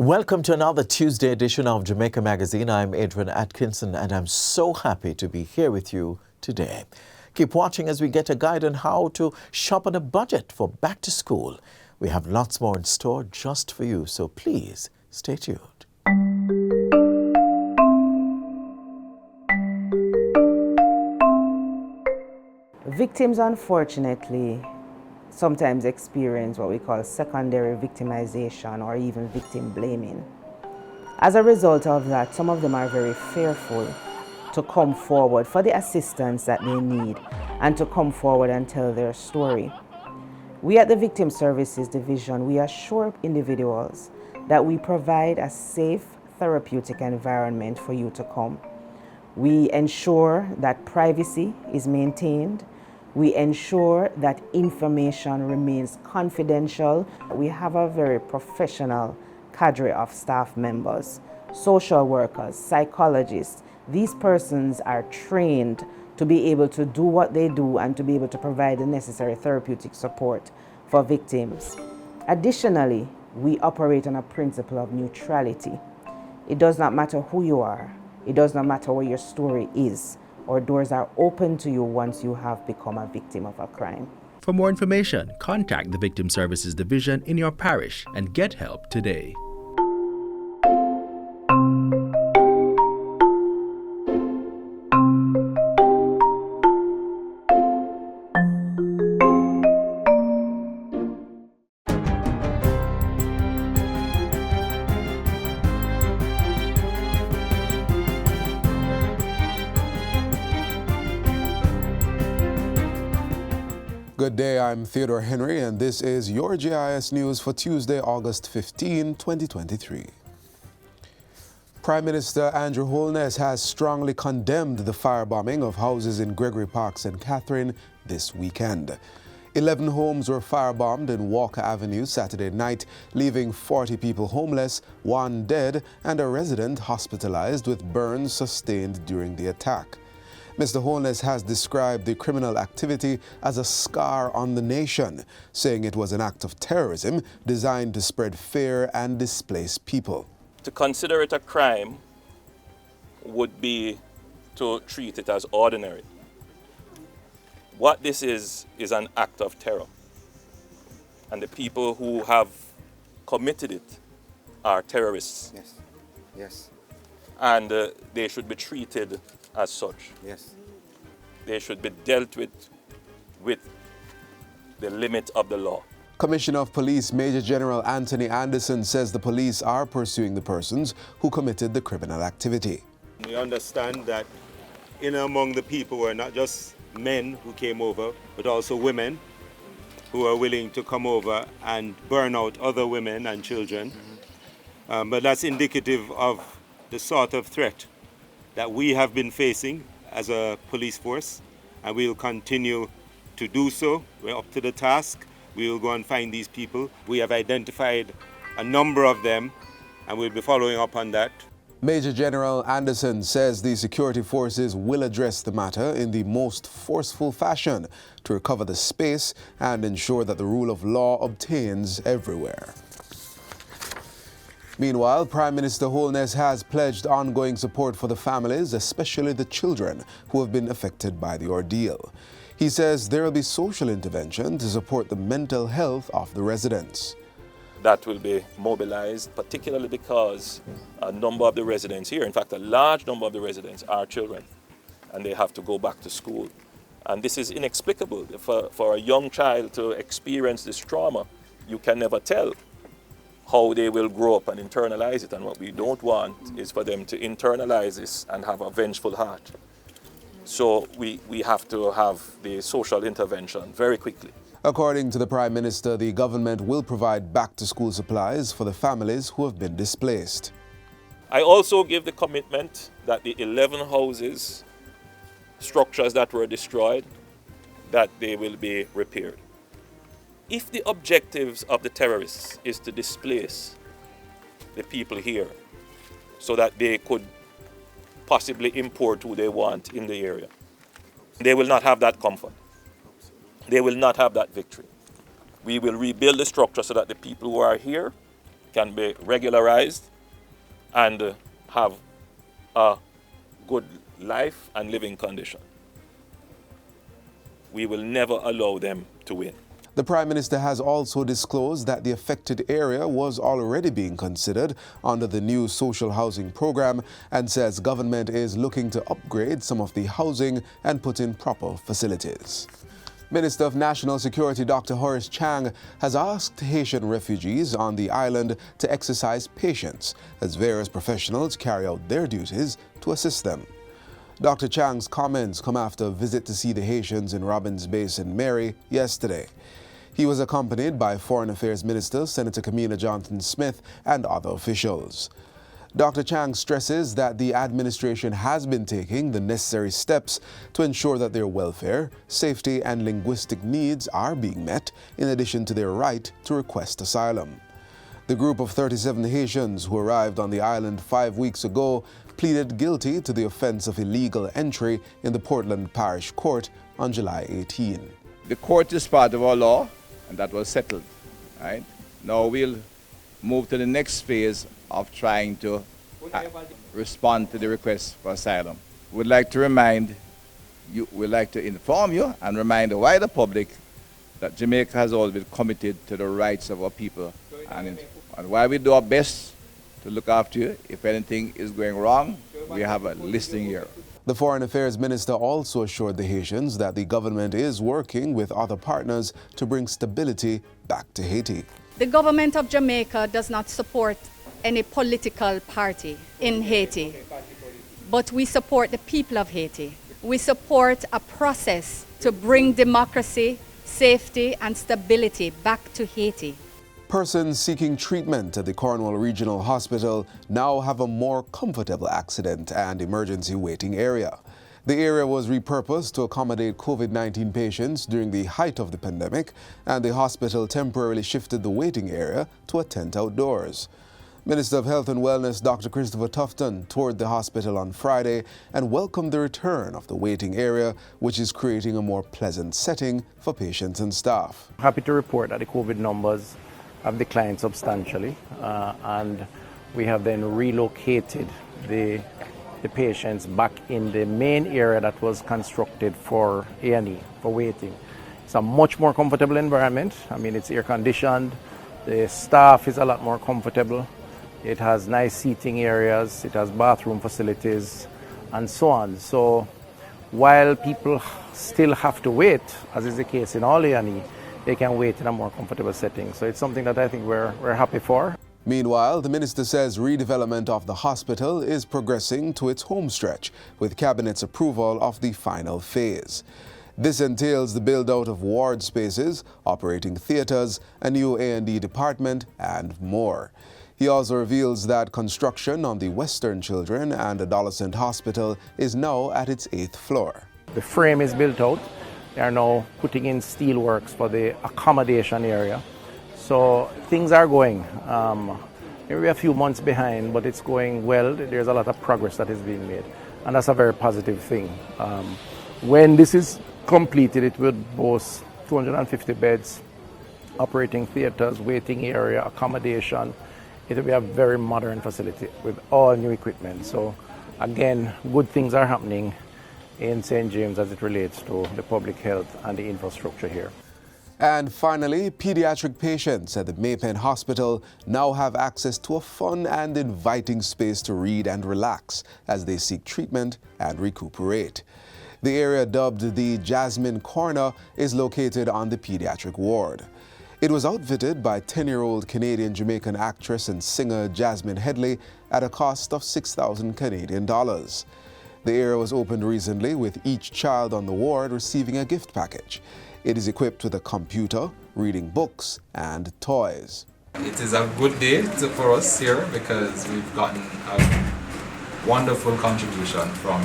Welcome to another Tuesday edition of Jamaica Magazine. I'm Adrian Atkinson and I'm so happy to be here with you today. Keep watching as we get a guide on how to shop on a budget for back to school. We have lots more in store just for you, so please stay tuned. Victims, unfortunately, sometimes experience what we call secondary victimization or even victim blaming. As a result of that, some of them are very fearful to come forward for the assistance that they need and to come forward and tell their story. We at the Victim Services Division, we assure individuals that we provide a safe, therapeutic environment for you to come. We ensure that privacy is maintained. We ensure that information remains confidential. We have a very professional cadre of staff members, social workers, psychologists. These persons are trained to be able to do what they do and to be able to provide the necessary therapeutic support for victims. Additionally, we operate on a principle of neutrality. It does not matter who you are. It does not matter what your story is. Our doors are open to you once you have become a victim of a crime. For more information, contact the Victim Services Division in your parish and get help today. Good day, I'm Theodore Henry, and this is your GIS News for Tuesday, August 15, 2023. Prime Minister Andrew Holness has strongly condemned the firebombing of houses in Gregory Park, St. Catherine this weekend. 11 homes were firebombed in Walker Avenue Saturday night, leaving 40 people homeless, 1 dead, and a resident hospitalized with burns sustained during the attack. Mr. Holness has described the criminal activity as a scar on the nation, saying it was an act of terrorism designed to spread fear and displace people. To consider it a crime would be to treat it as ordinary. What this is an act of terror. And the people who have committed it are terrorists. Yes, yes. And they should be treated as such. Yes. They should be dealt with the limit of the law. Commissioner of Police Major General Anthony Anderson says the police are pursuing the persons who committed the criminal activity. We understand that in among the people were not just men who came over, but also women who are willing to come over and burn out other women and children. But that's indicative of the sort of threat that we have been facing as a police force, and we will continue to do so. We're up to the task. We will go and find these people. We have identified a number of them, and we'll be following up on that. Major General Anderson says the security forces will address the matter in the most forceful fashion to recover the space and ensure that the rule of law obtains everywhere. Meanwhile, Prime Minister Holness has pledged ongoing support for the families, especially the children who have been affected by the ordeal. He says there will be social intervention to support the mental health of the residents. That will be mobilized, particularly because a number of the residents here, in fact a large number of the residents, are children and they have to go back to school. And this is inexplicable. For a young child to experience this trauma, you can never tell how they will grow up and internalize it. And what we don't want is for them to internalize this and have a vengeful heart. So we have to have the social intervention very quickly. According to the Prime Minister, the government will provide back-to-school supplies for the families who have been displaced. I also give the commitment that the 11 houses, structures that were destroyed, that they will be repaired. If the objectives of the terrorists is to displace the people here so that they could possibly import who they want in the area, they will not have that comfort. They will not have that victory. We will rebuild the structure so that the people who are here can be regularized and have a good life and living condition. We will never allow them to win. The Prime Minister has also disclosed that the affected area was already being considered under the new social housing program and says government is looking to upgrade some of the housing and put in proper facilities. Minister of National Security Dr. Horace Chang has asked Haitian refugees on the island to exercise patience as various professionals carry out their duties to assist them. Dr. Chang's comments come after a visit to see the Haitians in Robbins Bay, St. Mary yesterday. He was accompanied by Foreign Affairs Minister Senator Kamina Johnson-Smith and other officials. Dr. Chang stresses that the administration has been taking the necessary steps to ensure that their welfare, safety, and linguistic needs are being met, in addition to their right to request asylum. The group of 37 Haitians who arrived on the island 5 weeks ago pleaded guilty to the offense of illegal entry in the Portland Parish Court on July 18. The court is part of our law, and that was settled. Right? Now we'll move to the next phase of trying to respond to the request for asylum. We'd like to inform you and remind the wider public that Jamaica has always been committed to the rights of our people, and while we do our best to look after you, if anything is going wrong, we have a listening ear. The Foreign Affairs Minister also assured the Haitians that the government is working with other partners to bring stability back to Haiti. The government of Jamaica does not support any political party in Haiti, but we support the people of Haiti. We support a process to bring democracy, safety, and stability back to Haiti. Persons seeking treatment at the Cornwall Regional Hospital now have a more comfortable accident and emergency waiting area. The area was repurposed to accommodate COVID-19 patients during the height of the pandemic, and the hospital temporarily shifted the waiting area to a tent outdoors. Minister of Health and Wellness Dr. Christopher Tufton toured the hospital on Friday and welcomed the return of the waiting area, which is creating a more pleasant setting for patients and staff. Happy to report that the COVID numbers have declined substantially, and we have then relocated the patients back in the main area that was constructed for A&E, for waiting. It's a much more comfortable environment. I mean, it's air conditioned, the staff is a lot more comfortable, it has nice seating areas, it has bathroom facilities, and so on. So while people still have to wait, as is the case in all A&E, they can wait in a more comfortable setting. So it's something that I think we're happy for. Meanwhile, the minister says redevelopment of the hospital is progressing to its home stretch, with Cabinet's approval of the final phase. This entails the build-out of ward spaces, operating theaters, a new A&E department, and more. He also reveals that construction on the Western Children and Adolescent Hospital is now at its 8th floor. The frame is built out. They are now putting in steel works for the accommodation area. So things are going. Maybe a few months behind, but it's going well. There's a lot of progress that is being made, and that's a very positive thing. When this is completed, it will boast 250 beds, operating theaters, waiting area, accommodation. It will be a very modern facility with all new equipment. So again, good things are happening in St. James as it relates to the public health and the infrastructure here. And finally, pediatric patients at the Maypen Hospital now have access to a fun and inviting space to read and relax as they seek treatment and recuperate. The area dubbed the Jasmine Corner is located on the pediatric ward. It was outfitted by 10-year-old Canadian-Jamaican actress and singer Jasmine Headley at a cost of $6,000 Canadian dollars. The area was opened recently, with each child on the ward receiving a gift package. It is equipped with a computer, reading books, and toys. It is a good day for us here because we've gotten a wonderful contribution from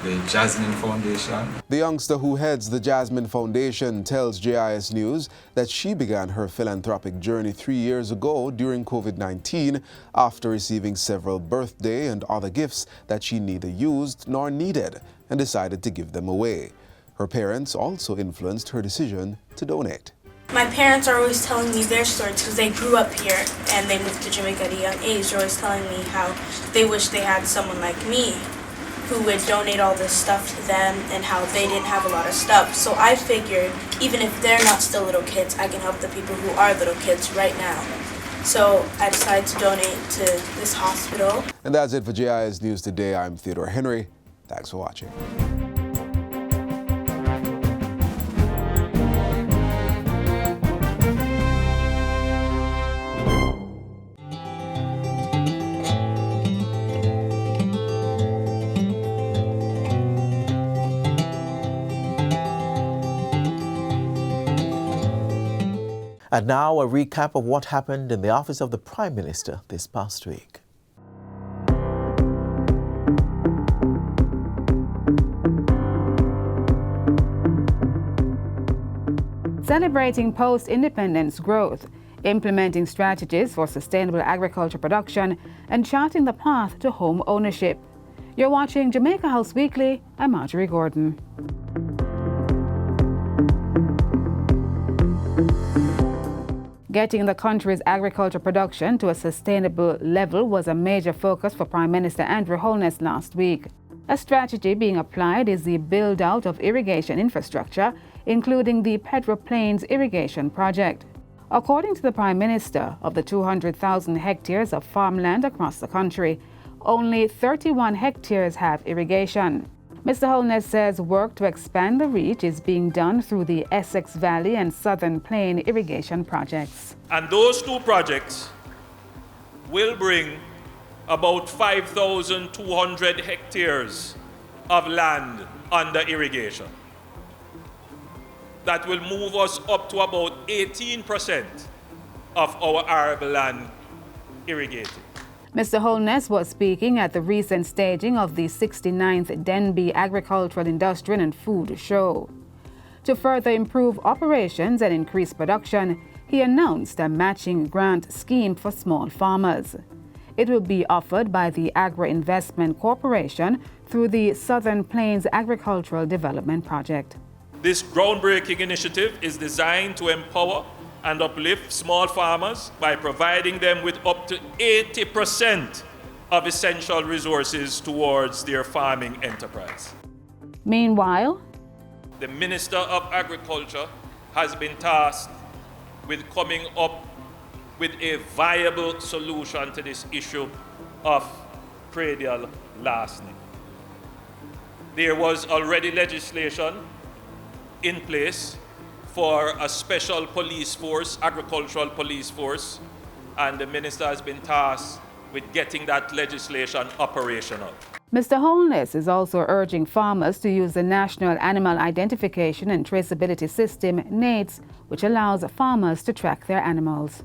the Jasmine Foundation. The youngster who heads the Jasmine Foundation tells JIS News that she began her philanthropic journey 3 years ago during COVID-19 after receiving several birthday and other gifts that she neither used nor needed and decided to give them away. Her parents also influenced her decision to donate. My parents are always telling me their stories because they grew up here and they moved to Jamaica at a young age. They're always telling me how they wish they had someone like me who would donate all this stuff to them and how they didn't have a lot of stuff. So I figured, even if they're not still little kids, I can help the people who are little kids right now. So I decided to donate to this hospital. And that's it for JIS News Today. I'm Theodore Henry. Thanks for watching. And now a recap of what happened in the office of the Prime Minister this past week. Celebrating post-independence growth, implementing strategies for sustainable agriculture production, and charting the path to home ownership. You're watching Jamaica House Weekly. I'm Marjorie Gordon. Getting the country's agriculture production to a sustainable level was a major focus for Prime Minister Andrew Holness last week. A strategy being applied is the build-out of irrigation infrastructure, including the Pedro Plains Irrigation Project. According to the Prime Minister, of the 200,000 hectares of farmland across the country, only 31 hectares have irrigation. Mr. Holness says work to expand the reach is being done through the Essex Valley and Southern Plain irrigation projects. And those two projects will bring about 5,200 hectares of land under irrigation. That will move us up to about 18% of our arable land irrigated. Mr. Holness was speaking at the recent staging of the 69th Denby Agricultural, Industrial and Food Show. To further improve operations and increase production, he announced a matching grant scheme for small farmers. It will be offered by the Agro Investment Corporation through the Southern Plains Agricultural Development Project. This groundbreaking initiative is designed to empower and uplift small farmers by providing them with up to 80% of essential resources towards their farming enterprise. Meanwhile, the Minister of Agriculture has been tasked with coming up with a viable solution to this issue of predial larceny. There was already legislation in place for a special police force, agricultural police force, and the minister has been tasked with getting that legislation operational. Mr. Holness is also urging farmers to use the National Animal Identification and Traceability System, NAITS, which allows farmers to track their animals.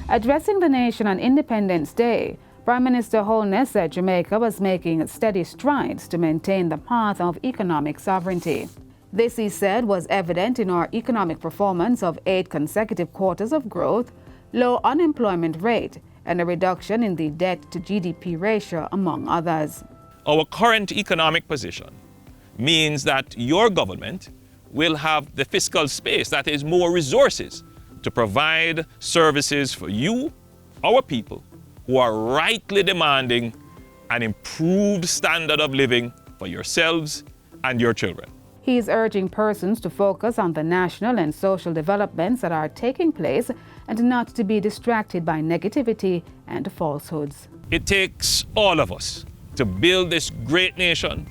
Addressing the nation on Independence Day, Prime Minister Holness said Jamaica was making steady strides to maintain the path of economic sovereignty. This, he said, was evident in our economic performance of 8 consecutive quarters of growth, low unemployment rate, and a reduction in the debt-to-GDP ratio, among others. Our current economic position means that your government will have the fiscal space, that is, more resources, to provide services for you, our people, who are rightly demanding an improved standard of living for yourselves and your children. He is urging persons to focus on the national and social developments that are taking place and not to be distracted by negativity and falsehoods. It takes all of us to build this great nation,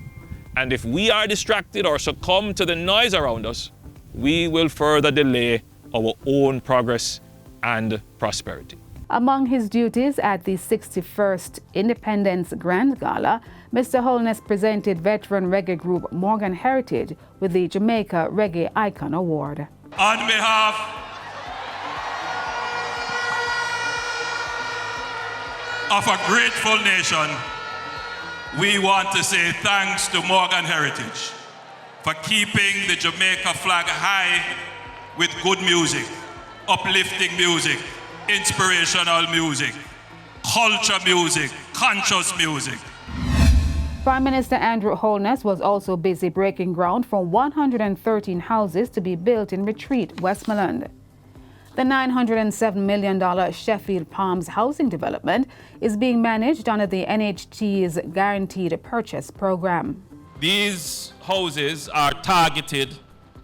and if we are distracted or succumb to the noise around us, we will further delay our own progress and prosperity. Among his duties at the 61st Independence Grand Gala, Mr. Holness presented veteran reggae group Morgan Heritage with the Jamaica Reggae Icon Award. On behalf of a grateful nation, we want to say thanks to Morgan Heritage for keeping the Jamaica flag high with good music, uplifting music, inspirational music, culture music, conscious music. Prime Minister Andrew Holness was also busy breaking ground for 113 houses to be built in Retreat, Westmoreland. The $907 million Sheffield Palms housing development is being managed under the NHT's Guaranteed Purchase Program. These houses are targeted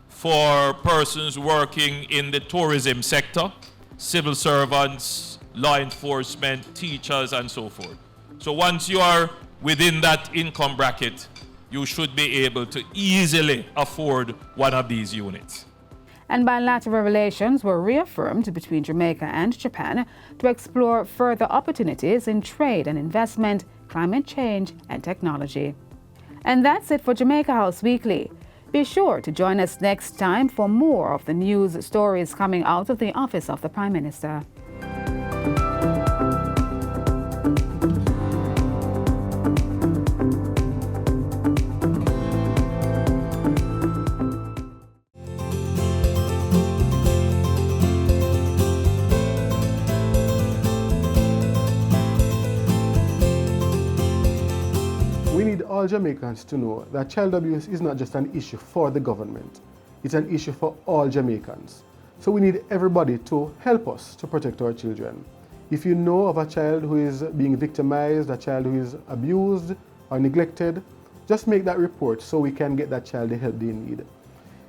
for persons working in the tourism sector, civil servants, law enforcement, teachers, and so forth. So once you are within that income bracket, you should be able to easily afford one of these units. And bilateral relations were reaffirmed between Jamaica and Japan to explore further opportunities in trade and investment, climate change, and technology. And that's it for Jamaica House Weekly. Be sure to join us next time for more of the news stories coming out of the office of the Prime Minister. We need all Jamaicans to know that child abuse is not just an issue for the government, it's an issue for all Jamaicans. So we need everybody to help us to protect our children. If you know of a child who is being victimized, a child who is abused or neglected, just make that report so we can get that child the help they need.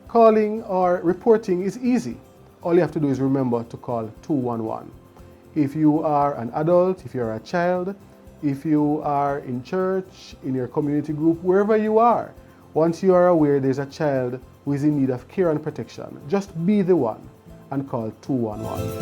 Calling or reporting is easy. All you have to do is remember to call 211. If you are an adult, if you're a child, if you are in church, in your community group, wherever you are, once you are aware there's a child who is in need of care and protection, just be the one and call 211.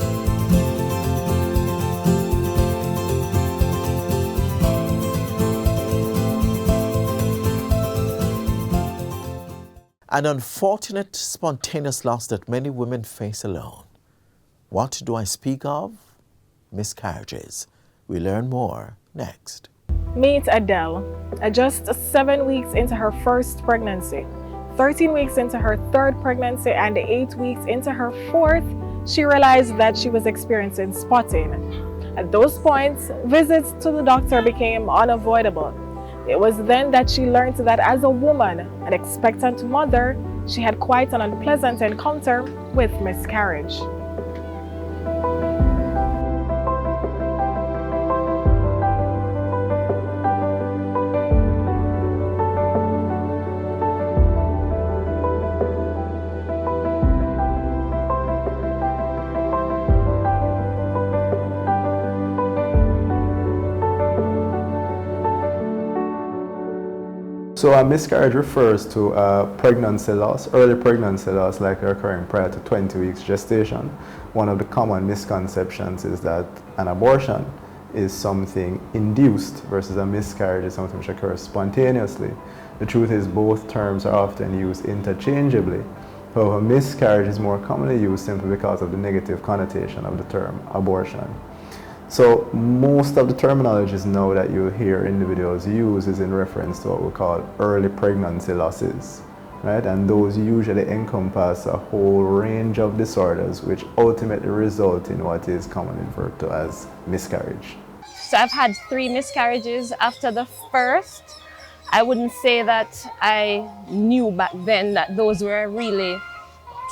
An unfortunate, spontaneous loss that many women face alone. What do I speak of? Miscarriages. We learn more next. Meet Adele. At just 7 weeks into her first pregnancy, 13 weeks into her third pregnancy, and 8 weeks into her fourth, she realized that she was experiencing spotting. At those points, visits to the doctor became unavoidable. It was then that she learned that as a woman, an expectant mother, she had quite an unpleasant encounter with miscarriage. So a miscarriage refers to a pregnancy loss, early pregnancy loss likely occurring prior to 20 weeks gestation. One of the common misconceptions is that an abortion is something induced versus a miscarriage is something which occurs spontaneously. The truth is both terms are often used interchangeably. However, miscarriage is more commonly used simply because of the negative connotation of the term abortion. So most of the terminologies now that you hear individuals use is in reference to what we call early pregnancy losses, right? And those usually encompass a whole range of disorders which ultimately result in what is commonly referred to as miscarriage. So I've had 3 miscarriages. After the first, I wouldn't say that I knew back then that those were really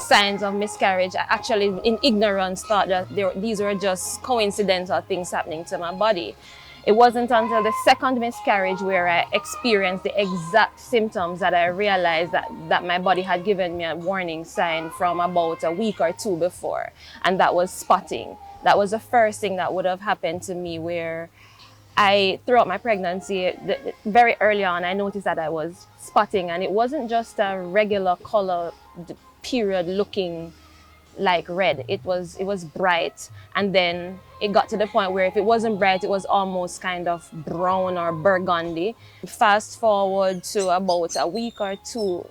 signs of miscarriage. I actually, in ignorance, thought that these were just coincidental things happening to my body. It wasn't until the second miscarriage where I experienced the exact symptoms that I realized that my body had given me a warning sign from about a week or 2 before, and that was spotting. That was the first thing that would have happened to me, where throughout my pregnancy, very early on, I noticed that I was spotting, and it wasn't just a regular color period looking like red. It was bright, and then it got to the point where if it wasn't bright, it was almost kind of brown or burgundy. Fast forward to about a week or 2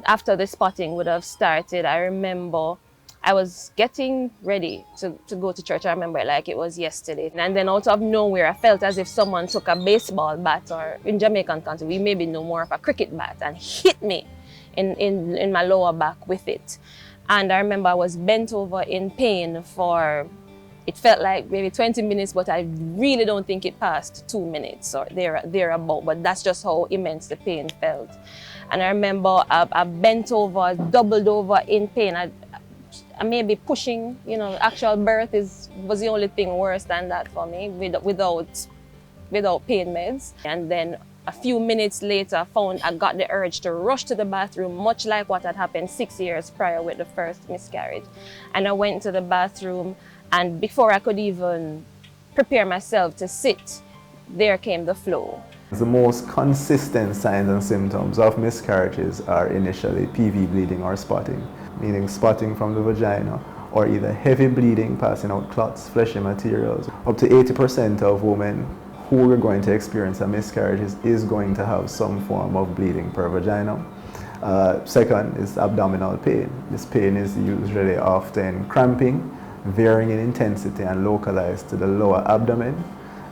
after the spotting would have started, I remember I was getting ready to go to church. I remember it like it was yesterday. And then out of nowhere, I felt as if someone took a baseball bat, or in Jamaican country, we maybe know more of a cricket bat, and hit me in my lower back with it. And I remember I was bent over in pain for It felt like maybe 20 minutes, but I really don't think it passed 2 minutes or thereabout. But that's just how immense the pain felt. And I remember I bent over, doubled over in pain. I may be pushing, actual birth was the only thing worse than that for me without pain meds. And then a few minutes later, I got the urge to rush to the bathroom, much like what had happened 6 years prior with the first miscarriage. And I went to the bathroom, and before I could even prepare myself to sit, there came the flow. The most consistent signs and symptoms of miscarriages are initially PV bleeding or spotting, meaning spotting from the vagina, or either heavy bleeding passing out clots, fleshy materials. Up to 80% of women who are going to experience a miscarriage is going to have some form of bleeding per vagina. Second is abdominal pain. This pain is usually often cramping, varying in intensity and localized to the lower abdomen.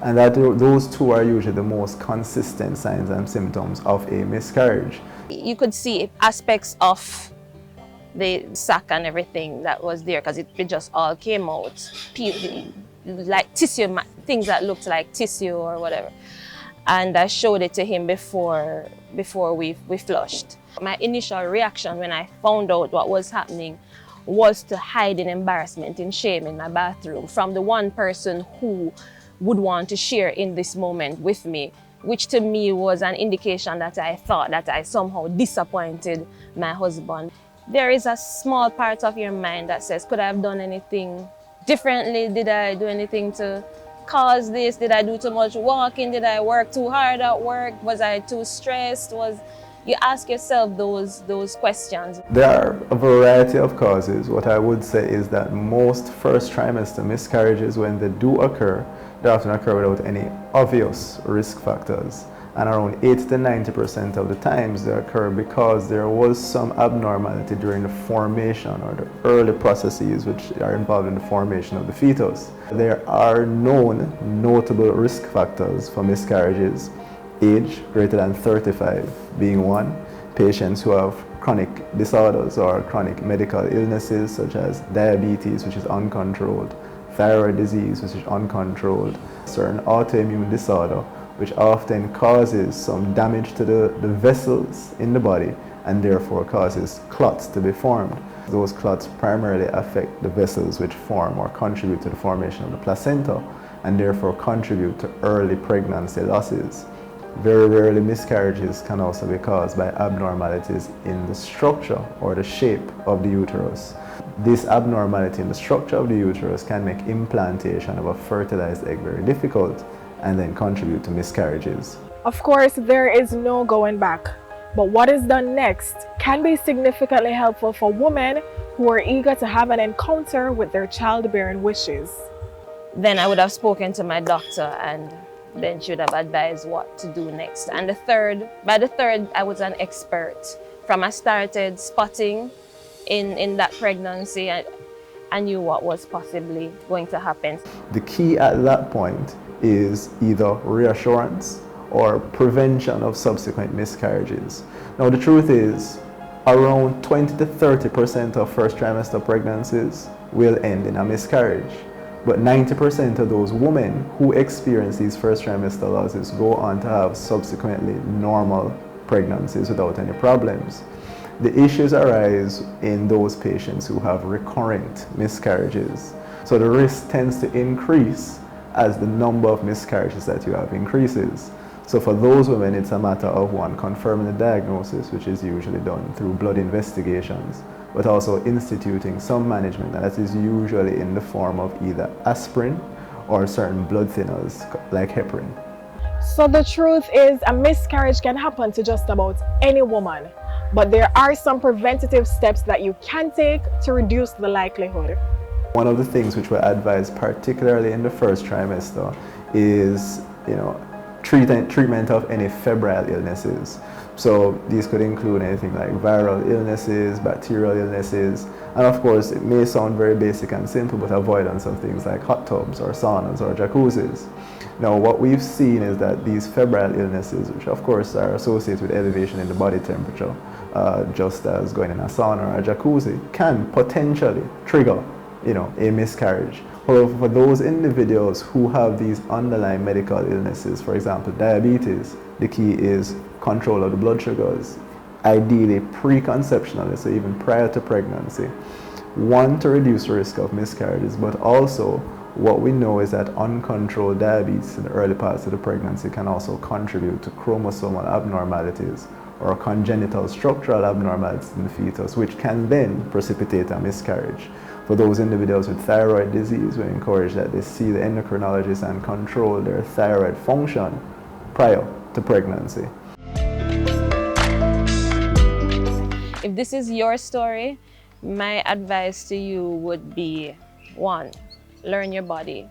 And those two are usually the most consistent signs and symptoms of a miscarriage. You could see aspects of the sac and everything that was there because it just all came out. Like tissue, things that looked like tissue or whatever. And I showed it to him before we flushed. My initial reaction when I found out what was happening was to hide in embarrassment and shame in my bathroom from the one person who would want to share in this moment with me, which to me was an indication that I thought that I somehow disappointed my husband. There is a small part of your mind that says, could I have done anything differently? Did I do anything to cause this? Did I do too much walking? Did I work too hard at work? Was I too stressed? You ask yourself those questions. There are a variety of causes. What I would say is that most first trimester miscarriages, when they do occur, they often occur without any obvious risk factors. And around 80 to 90% of the times they occur because there was some abnormality during the formation or the early processes which are involved in the formation of the fetus. There are known notable risk factors for miscarriages. Age greater than 35 being one, patients who have chronic disorders or chronic medical illnesses such as diabetes, which is uncontrolled, thyroid disease, which is uncontrolled, certain autoimmune disorder, which often causes some damage to the vessels in the body and therefore causes clots to be formed. Those clots primarily affect the vessels which form or contribute to the formation of the placenta and therefore contribute to early pregnancy losses. Very rarely miscarriages can also be caused by abnormalities in the structure or the shape of the uterus. This abnormality in the structure of the uterus can make implantation of a fertilized egg very difficult and then contribute to miscarriages. Of course, there is no going back, but what is done next can be significantly helpful for women who are eager to have an encounter with their childbearing wishes. Then I would have spoken to my doctor and then she would have advised what to do next. And by the third, I was an expert. From I started spotting in that pregnancy, I knew what was possibly going to happen. The key at that point is either reassurance or prevention of subsequent miscarriages. Now the truth is, around 20 to 30% of first trimester pregnancies will end in a miscarriage. But 90% of those women who experience these first trimester losses go on to have subsequently normal pregnancies without any problems. The issues arise in those patients who have recurrent miscarriages. So the risk tends to increase as the number of miscarriages that you have increases. So for those women, it's a matter of one, confirming the diagnosis, which is usually done through blood investigations, but also instituting some management, and that is usually in the form of either aspirin or certain blood thinners like heparin. So the truth is, a miscarriage can happen to just about any woman, but there are some preventative steps that you can take to reduce the likelihood. One of the things which we advise, particularly in the first trimester, is treatment of any febrile illnesses. So these could include anything like viral illnesses, bacterial illnesses, and of course it may sound very basic and simple, but avoidance of things like hot tubs or saunas or jacuzzis. Now what we've seen is that these febrile illnesses, which of course are associated with elevation in the body temperature, just as going in a sauna or a jacuzzi, can potentially trigger a miscarriage. However, for those individuals who have these underlying medical illnesses, for example, diabetes, the key is control of the blood sugars, ideally preconceptionally, so even prior to pregnancy. One, to reduce the risk of miscarriages, but also what we know is that uncontrolled diabetes in the early parts of the pregnancy can also contribute to chromosomal abnormalities or congenital structural abnormalities in the fetus, which can then precipitate a miscarriage. For those individuals with thyroid disease, we encourage that they see the endocrinologist and control their thyroid function prior to pregnancy. If this is your story, my advice to you would be, 1, learn your body.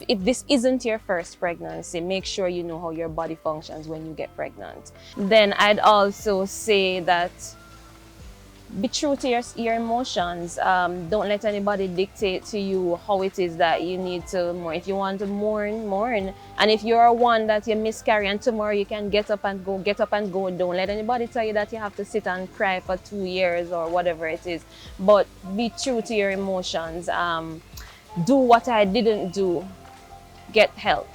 If this isn't your first pregnancy, make sure you know how your body functions when you get pregnant. Then I'd also say that be true to your emotions. Don't let anybody dictate to you how it is that you need to mourn. If you want to mourn, mourn. And if you're one that you miscarry and tomorrow you can get up and go. Don't let anybody tell you that you have to sit and cry for 2 years or whatever it is. But be true to your emotions. Do what I didn't do. Get help.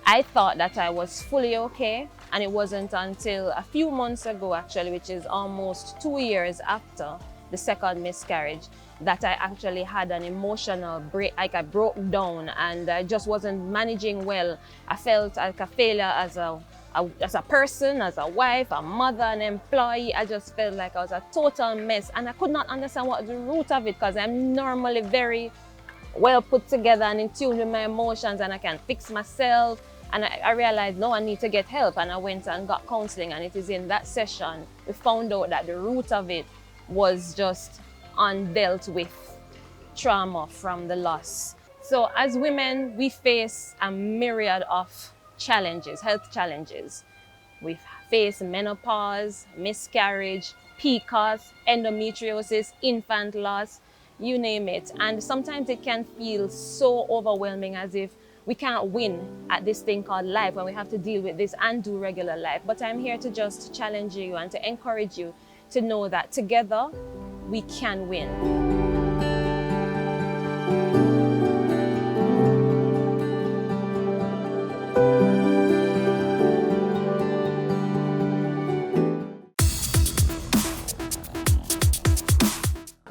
I thought that I was fully okay, and it wasn't until a few months ago, actually, which is almost 2 years after the second miscarriage, that I actually had an emotional break. Like I broke down and I just wasn't managing well. I felt like a failure as a person, as a wife, a mother, an employee. I just felt like I was a total mess, and I could not understand what the root of it, because I'm normally very well put together and in tune with my emotions, and I can fix myself. And I realized, no, I need to get help, and I went and got counseling, and it is in that session we found out that the root of it was just undealt with trauma from the loss. So as women, we face a myriad of challenges, health challenges. We face menopause, miscarriage, PCOS, endometriosis, infant loss, you name it. And sometimes it can feel so overwhelming, as if we can't win at this thing called life when we have to deal with this and do regular life. But I'm here to just challenge you and to encourage you to know that together we can win.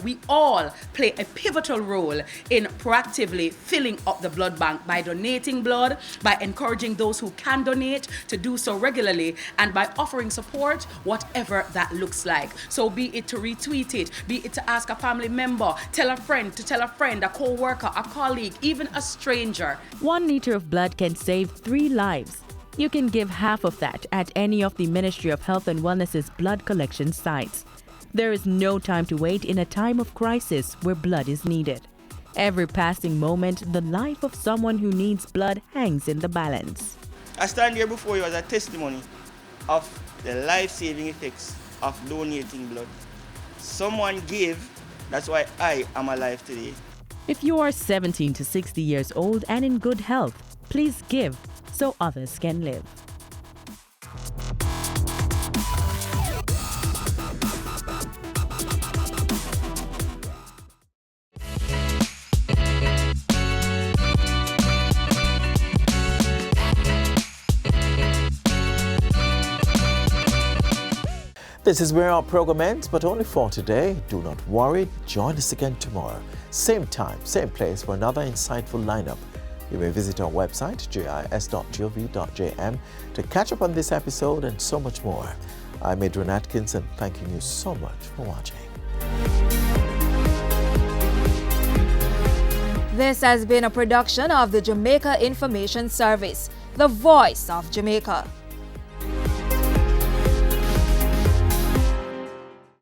We all play a pivotal role in proactively filling up the blood bank by donating blood, by encouraging those who can donate to do so regularly, and by offering support, whatever that looks like. So be it to retweet it, be it to ask a family member, tell a friend, a co-worker, a colleague, even a stranger. 1 liter of blood can save 3 lives. You can give half of that at any of the Ministry of Health and Wellness's blood collection sites. There is no time to wait in a time of crisis where blood is needed. Every passing moment, the life of someone who needs blood hangs in the balance. I stand here before you as a testimony of the life-saving effects of donating blood. Someone gave, that's why I am alive today. If you are 17 to 60 years old and in good health, please give so others can live. This is where our program ends, but only for today. Do not worry. Join us again tomorrow. Same time, same place for another insightful lineup. You may visit our website, gis.gov.jm, to catch up on this episode and so much more. I'm Adrian Atkinson, thanking you so much for watching. This has been a production of the Jamaica Information Service, the voice of Jamaica.